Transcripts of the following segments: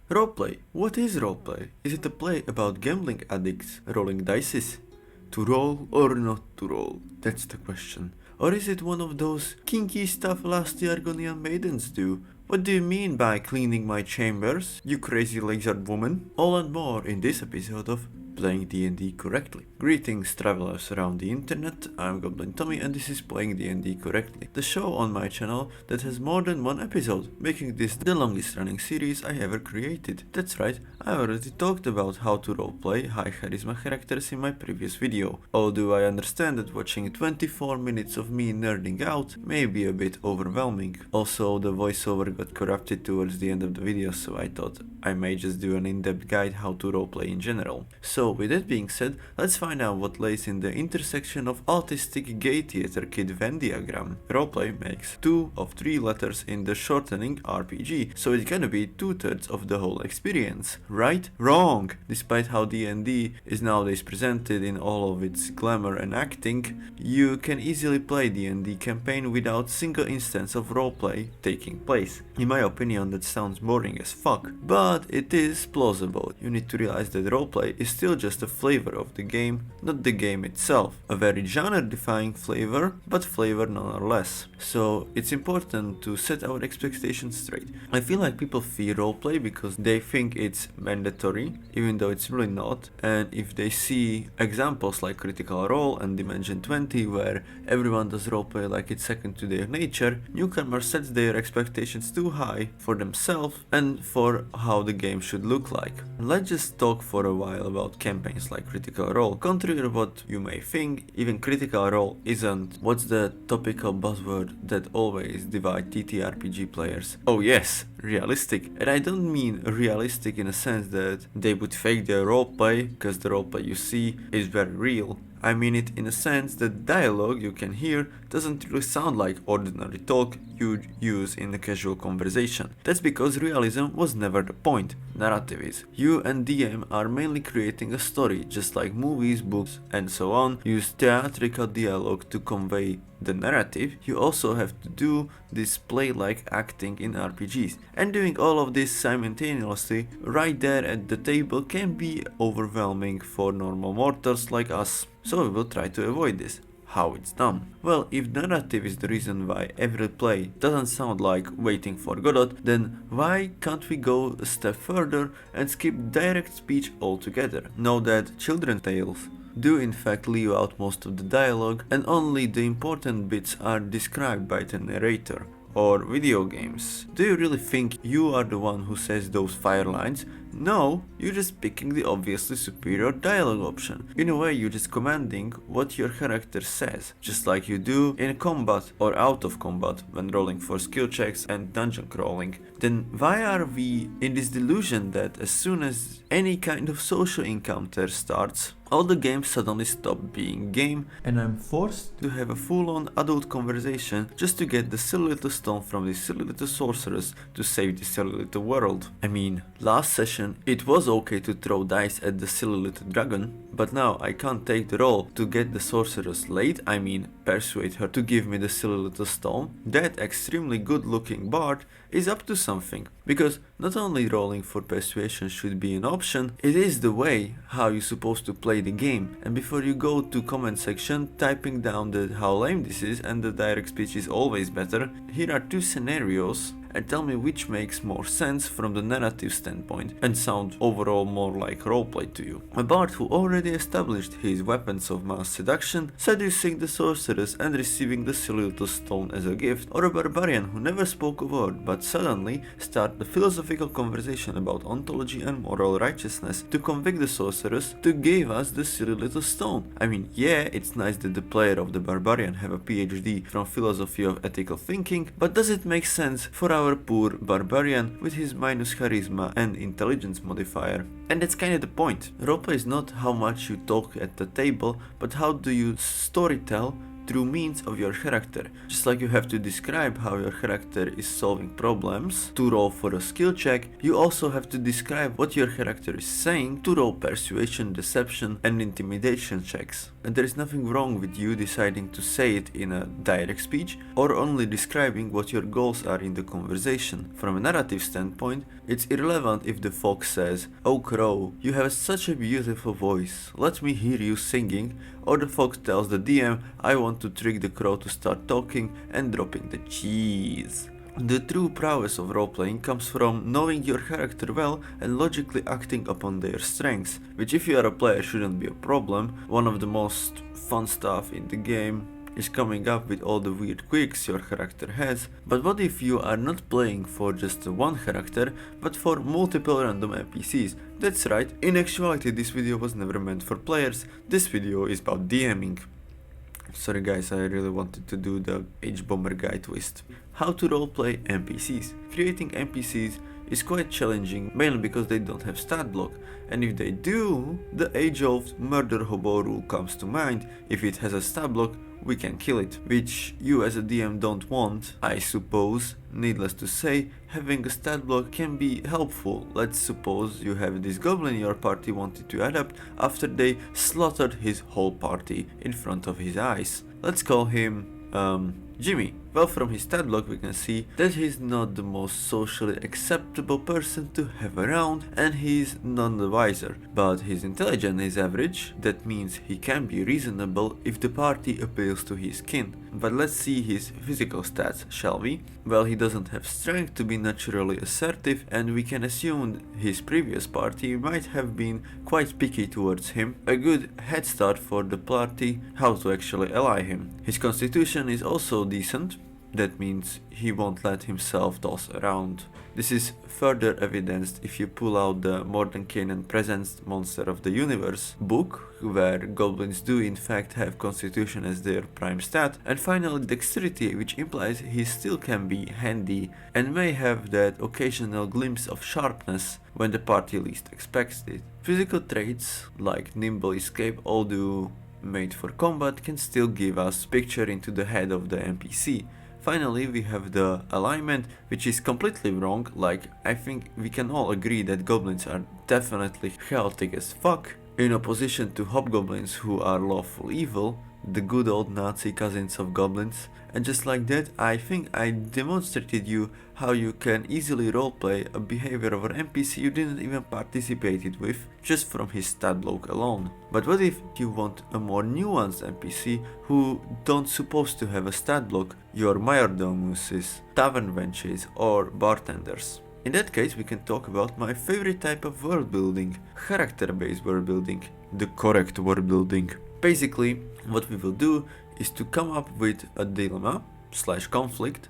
Roleplay. What is roleplay? Is it a play about gambling addicts rolling dices? To roll or not to roll? That's the question. Or is it one of those kinky stuff last Argonian maidens do? What do you mean by cleaning my chambers, you crazy lizard woman? All and more in this episode of Playing D&D Correctly. Greetings travelers around the internet, I'm Goblin Tommy and this is Playing D&D Correctly, the show on my channel that has more than one episode, making this the longest running series I ever created. That's right, I already talked about how to roleplay high charisma characters in my previous video, although I understand that watching 24 minutes of me nerding out may be a bit overwhelming. Also, the voiceover got corrupted towards the end of the video, so I thought I may just do an in-depth guide how to roleplay in general. So with that being said, let's find out what lays in the intersection of autistic gay theater kid Venn diagram. Roleplay makes 2 of 3 letters in the shortening RPG, so it's gonna be 2/3 of the whole experience. Right? Wrong! Despite how D&D is nowadays presented in all of its glamour and acting, you can easily play D&D campaign without single instance of roleplay taking place. In my opinion, that sounds boring as fuck, but it is plausible. You need to realize that roleplay is still just a flavor of the game, not the game itself. A very genre-defying flavor, but flavor nonetheless. So it's important to set our expectations straight. I feel like people fear roleplay because they think it's mandatory, even though it's really not. And if they see examples like Critical Role and Dimension 20 where everyone does roleplay like it's second to their nature, newcomers set their expectations too high for themselves and for how the game should look like. Let's just talk for a while about campaigns like Critical Role. Contrary to what you may think, even Critical Role isn't what's the topical buzzword that always divide TTRPG players. Oh yes, realistic. And I don't mean realistic in a sense that they would fake their roleplay because the roleplay you see is very real. I mean it in a sense that dialogue you can hear doesn't really sound like ordinary talk you'd use in a casual conversation. That's because realism was never the point. Narrative is. You and DM are mainly creating a story, just like movies, books, and so on use theatrical dialogue to convey the narrative. You also have to do this play-like acting in RPGs. And doing all of this simultaneously right there at the table can be overwhelming for normal mortals like us. So we will try to avoid this. How it's done? Well, if narrative is the reason why every play doesn't sound like Waiting for Godot, then why can't we go a step further and skip direct speech altogether? Know that children's tales do in fact leave out most of the dialogue and only the important bits are described by the narrator. Or video games. Do you really think you are the one who says those fire lines? No, you're just picking the obviously superior dialogue option. In a way, you're just commanding what your character says, just like you do in combat or out of combat when rolling for skill checks and dungeon crawling. Then why are we in this delusion that as soon as any kind of social encounter starts, all the games suddenly stop being game and I'm forced to have a full-on adult conversation just to get the silly little stone from this silly little sorceress to save this silly little world? I mean, last session it was okay to throw dice at the silly little dragon, but now I can't take the role to get the sorceress laid, I mean persuade her to give me the silly little stone. That extremely good looking bard is up to something, because not only rolling for persuasion should be an option, it is the way how you're supposed to play the game. And before you go to comment section typing down the how lame this is and the direct speech is always better, here are 2 scenarios and tell me which makes more sense from the narrative standpoint and sound overall more like roleplay to you. A bard who already established his weapons of mass seduction, seducing the sorceress and receiving the silly little stone as a gift, or a barbarian who never spoke a word but suddenly start a philosophical conversation about ontology and moral righteousness to convict the sorceress to give us the silly little stone. I mean, yeah, it's nice that the player of the barbarian have a PhD from philosophy of ethical thinking, but does it make sense for our poor barbarian with his minus charisma and intelligence modifier? And that's kinda the point. Roleplay is not how much you talk at the table, but how do you storytell true means of your character. Just like you have to describe how your character is solving problems to roll for a skill check, you also have to describe what your character is saying to roll persuasion, deception and intimidation checks. And there is nothing wrong with you deciding to say it in a direct speech or only describing what your goals are in the conversation. From a narrative standpoint, it's irrelevant if the fox says, "Oh crow, you have such a beautiful voice, let me hear you singing," or the fox tells the DM, "I want to trick the crow to start talking and dropping the cheese." The true prowess of roleplaying comes from knowing your character well and logically acting upon their strengths, which if you are a player shouldn't be a problem. One of the most fun stuff in the game is coming up with all the weird quirks your character has. But what if you are not playing for just one character, but for multiple random NPCs? That's right, in actuality this video was never meant for players, this video is about DMing. Sorry guys, I really wanted to do the H-Bomber guy twist. How to roleplay NPCs. Creating NPCs is quite challenging, mainly because they don't have stat block, and if they do, the age-old murder hobo rule comes to mind. If it has a stat block, we can kill it, which you as a DM don't want, I suppose. Needless to say, having a stat block can be helpful. Let's suppose you have this goblin your party wanted to adapt after they slaughtered his whole party in front of his eyes. Let's call him Jimmy. Well, from his stat block we can see that he's not the most socially acceptable person to have around and he's none the wiser, but his intelligence is average. That means he can be reasonable if the party appeals to his kin. But let's see his physical stats, shall we? Well, he doesn't have strength to be naturally assertive, and we can assume his previous party might have been quite picky towards him. A good head start for the party how to actually ally him. His constitution is also decent. That means he won't let himself toss around. This is further evidenced if you pull out the Mordenkainen Presents Monster of the Universe book, where goblins do in fact have constitution as their prime stat, and finally dexterity, which implies he still can be handy and may have that occasional glimpse of sharpness when the party least expects it. Physical traits like nimble escape, although made for combat, can still give us picture into the head of the NPC. Finally, we have the alignment, which is completely wrong. Like, I think we can all agree that goblins are definitely chaotic as fuck, in opposition to hobgoblins who are lawful evil, the good old Nazi cousins of goblins. And just like that, I think I demonstrated you how you can easily roleplay a behavior of an NPC you didn't even participate with, just from his stat block alone. But what if you want a more nuanced NPC who don't supposed to have a stat block, your majordomuses, tavern wenches or bartenders? In that case, we can talk about my favorite type of world building, character-based world building, the correct world building. Basically, what we will do is to come up with a dilemma / conflict,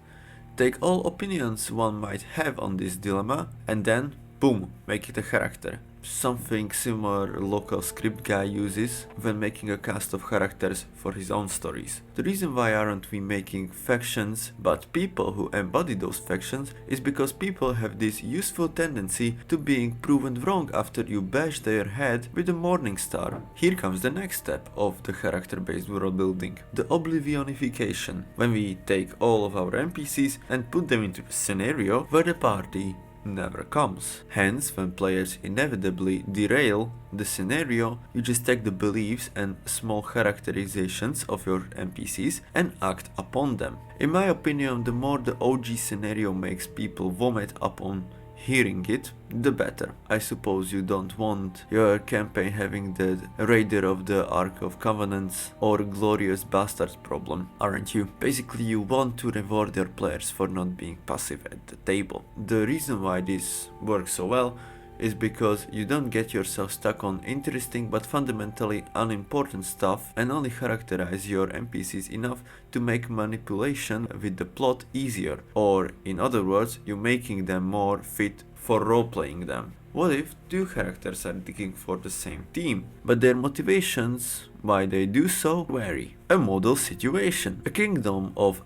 take all opinions one might have on this dilemma, and then, boom, make it a character. Something similar local script guy uses when making a cast of characters for his own stories. The reason why aren't we making factions but people who embody those factions is because people have this useful tendency to being proven wrong after you bash their head with a morning star. Here comes the next step of the character based world building, the oblivionification, when we take all of our NPCs and put them into a scenario where the party never comes. Hence, when players inevitably derail the scenario, you just take the beliefs and small characterizations of your NPCs and act upon them. In my opinion, the more the OG scenario makes people vomit upon hearing it, the better. I suppose you don't want your campaign having the Raider of the Ark of Covenants or Glorious Bastards problem, aren't you? Basically, you want to reward your players for not being passive at the table. The reason why this works so well is because you don't get yourself stuck on interesting but fundamentally unimportant stuff and only characterize your NPCs enough to make manipulation with the plot easier, or in other words, you're making them more fit for role-playing them. What if two characters are digging for the same team, but their motivations why they do so vary? A model situation. A kingdom of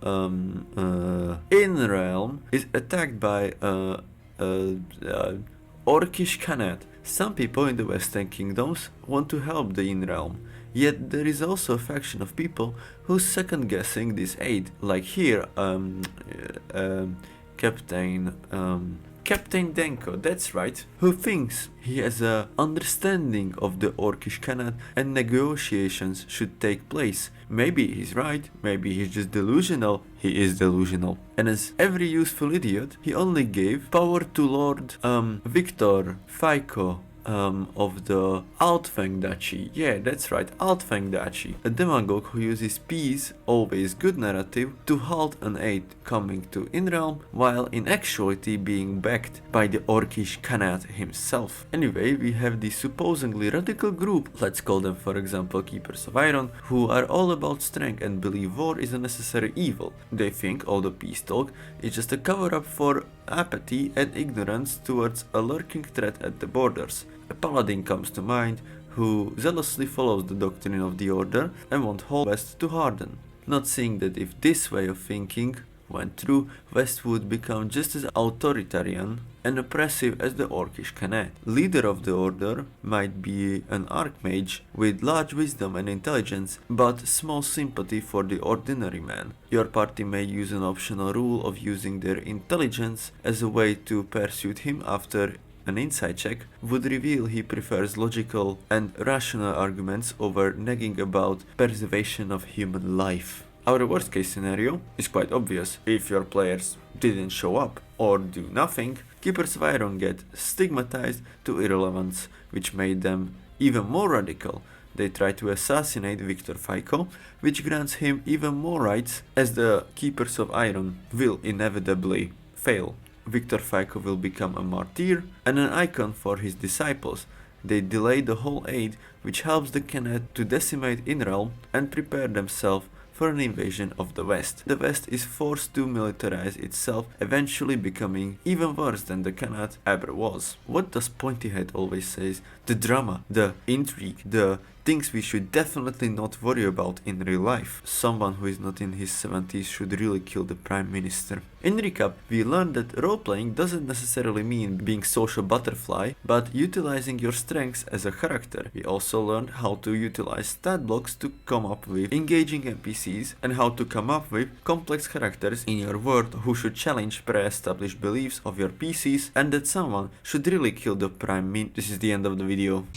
In Realm is attacked by Orcish Khanate. Some people in the Western kingdoms want to help the in-realm, yet there is also a faction of people who's second-guessing this aid, like here, Captain Denko, that's right, who thinks he has a understanding of the Orcish Khanate and negotiations should take place. Maybe he's right, maybe he's just delusional, he is delusional. And as every useful idiot, he only gave power to Lord Victor Faiko of the Altfang Duchy. Yeah, that's right, Altfang Duchy. A demagogue who uses peace, always good narrative, to halt an aid coming to in-realm, while in actuality being backed by the Orcish Khanate himself. Anyway, we have the supposedly radical group, let's call them for example Keepers of Iron, who are all about strength and believe war is a necessary evil. They think all the peace talk is just a cover-up for apathy and ignorance towards a lurking threat at the borders. A paladin comes to mind who zealously follows the doctrine of the order and wants whole West to harden, not seeing that if this way of thinking went through, West would become just as authoritarian and oppressive as the Orcish Khanate. Leader of the order might be an archmage with large wisdom and intelligence, but small sympathy for the ordinary man. Your party may use an optional rule of using their intelligence as a way to pursue him after an insight check would reveal he prefers logical and rational arguments over nagging about preservation of human life. Our worst case scenario is quite obvious. If your players didn't show up or do nothing, Keepers of Iron get stigmatized to irrelevance, which made them even more radical. They try to assassinate Victor Faiko, which grants him even more rights, as the Keepers of Iron will inevitably fail. Victor Faiko will become a martyr and an icon for his disciples. They delay the whole aid, which helps the Khanate to decimate in-realm and prepare themselves for an invasion of the West. The West is forced to militarize itself, eventually becoming even worse than the Khanate ever was. What does Pointyhead always says? The drama, the intrigue, the things we should definitely not worry about in real life. Someone who is not in his 70s should really kill the Prime Minister. In recap, we learned that role-playing doesn't necessarily mean being social butterfly, but utilizing your strengths as a character. We also learned how to utilize stat blocks to come up with engaging NPCs and how to come up with complex characters in your world who should challenge pre-established beliefs of your PCs, and that someone should really kill the Prime Minister. This is the end of the video.